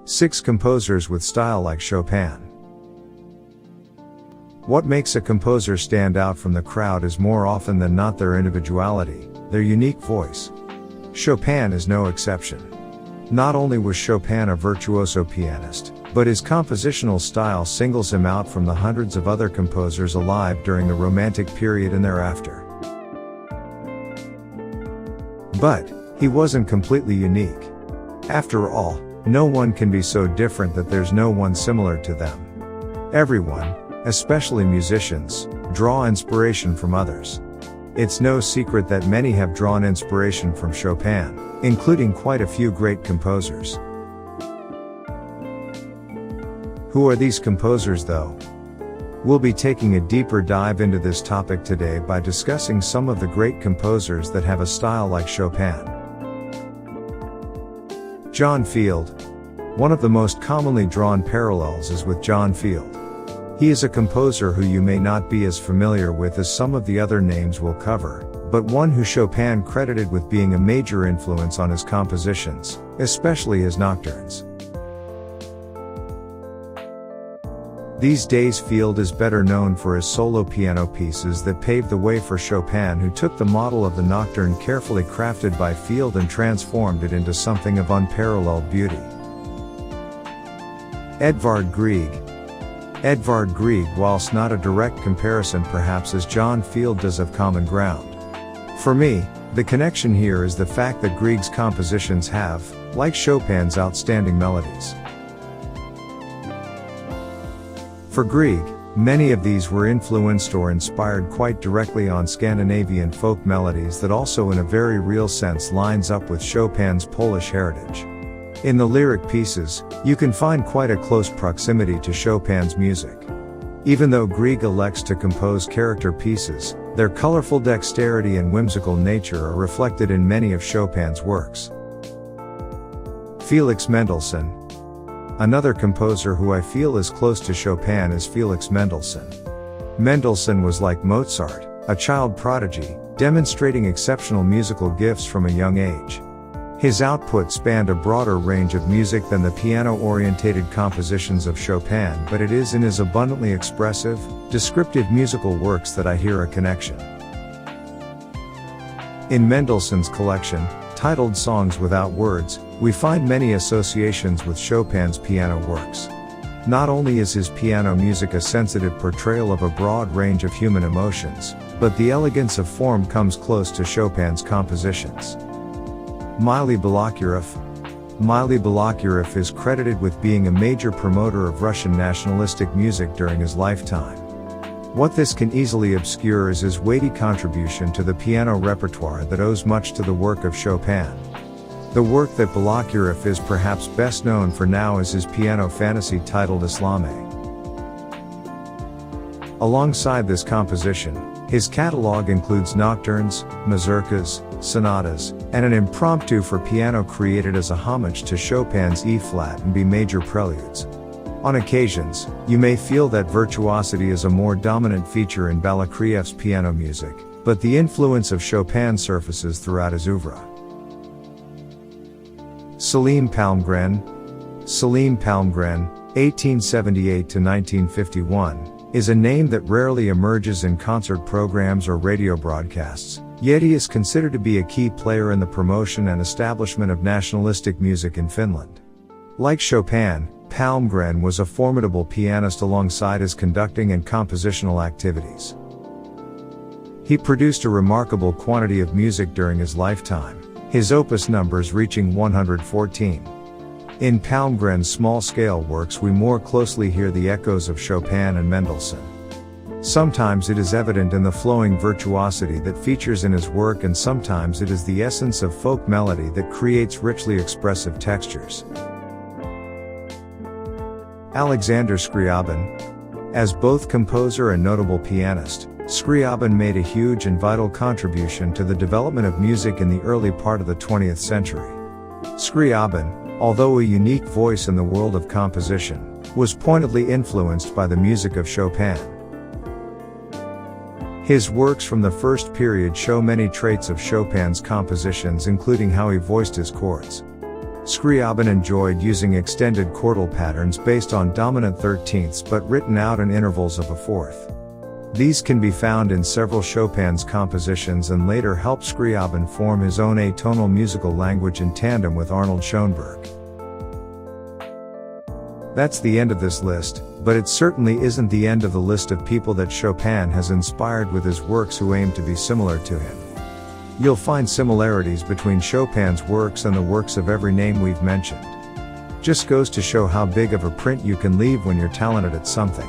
6 composers with style like Chopin. What makes a composer stand out from the crowd is more often than not their individuality, their unique voice. Chopin is no exception. Not only was Chopin a virtuoso pianist, but his compositional style singles him out from the hundreds of other composers alive during the Romantic period and thereafter. But he wasn't completely unique. After all, no one can be so different that there's no one similar to them. Everyone, especially musicians, draw inspiration from others. It's no secret that many have drawn inspiration from Chopin, including quite a few great composers. Who are these composers though? We'll be taking a deeper dive into this topic today by discussing some of the great composers that have a style like Chopin. John Field. One of the most commonly drawn parallels is with John Field. He is a composer who you may not be as familiar with as some of the other names we'll cover, but one who Chopin credited with being a major influence on his compositions, especially his nocturnes. These days Field is better known for his solo piano pieces that paved the way for Chopin, who took the model of the nocturne carefully crafted by Field and transformed it into something of unparalleled beauty. Edvard Grieg. Edvard Grieg, whilst not a direct comparison perhaps as John Field does have common ground. For me, the connection here is the fact that Grieg's compositions have, like Chopin's, outstanding melodies. For Grieg, many of these were influenced or inspired quite directly on Scandinavian folk melodies that also in a very real sense lines up with Chopin's Polish heritage. In the lyric pieces, you can find quite a close proximity to Chopin's music. Even though Grieg elects to compose character pieces, their colorful dexterity and whimsical nature are reflected in many of Chopin's works. Felix Mendelsohn. Another composer who I feel is close to Chopin is Felix Mendelssohn. Mendelssohn was like Mozart, a child prodigy, demonstrating exceptional musical gifts from a young age. His output spanned a broader range of music than the piano-orientated compositions of Chopin, but it is in his abundantly expressive, descriptive musical works that I hear a connection. In Mendelssohn's collection, titled Songs Without Words, we find many associations with Chopin's piano works. Not only is his piano music a sensitive portrayal of a broad range of human emotions, but the elegance of form comes close to Chopin's compositions. Mily Balakirev. Mily Balakirev is credited with being a major promoter of Russian nationalistic music during his lifetime. What this can easily obscure is his weighty contribution to the piano repertoire that owes much to the work of Chopin. The work that Balakirev is perhaps best known for now is his piano fantasy titled Islame. Alongside this composition, his catalog includes nocturnes, mazurkas, sonatas, and an impromptu for piano created as a homage to Chopin's E-flat and B major preludes. On occasions, you may feel that virtuosity is a more dominant feature in Balakirev's piano music, but the influence of Chopin surfaces throughout his oeuvre. Selim Palmgren. Selim Palmgren, 1878–1951, is a name that rarely emerges in concert programs or radio broadcasts, yet he is considered to be a key player in the promotion and establishment of nationalistic music in Finland. Like Chopin, Palmgren was a formidable pianist alongside his conducting and compositional activities. He produced a remarkable quantity of music during his lifetime, his opus numbers reaching 114. In Palmgren's small-scale works we more closely hear the echoes of Chopin and Mendelssohn. Sometimes it is evident in the flowing virtuosity that features in his work, and sometimes it is the essence of folk melody that creates richly expressive textures. Alexander Scriabin. As both composer and notable pianist, Scriabin made a huge and vital contribution to the development of music in the early part of the 20th century. Scriabin, although a unique voice in the world of composition, was pointedly influenced by the music of Chopin. His works from the first period show many traits of Chopin's compositions, including how he voiced his chords. Scriabin enjoyed using extended chordal patterns based on dominant 13ths but written out in intervals of a fourth. These can be found in several Chopin's compositions and later helped Scriabin form his own atonal musical language in tandem with Arnold Schoenberg. That's the end of this list, but it certainly isn't the end of the list of people that Chopin has inspired with his works who aim to be similar to him. You'll find similarities between Chopin's works and the works of every name we've mentioned. Just goes to show how big of a print you can leave when you're talented at something.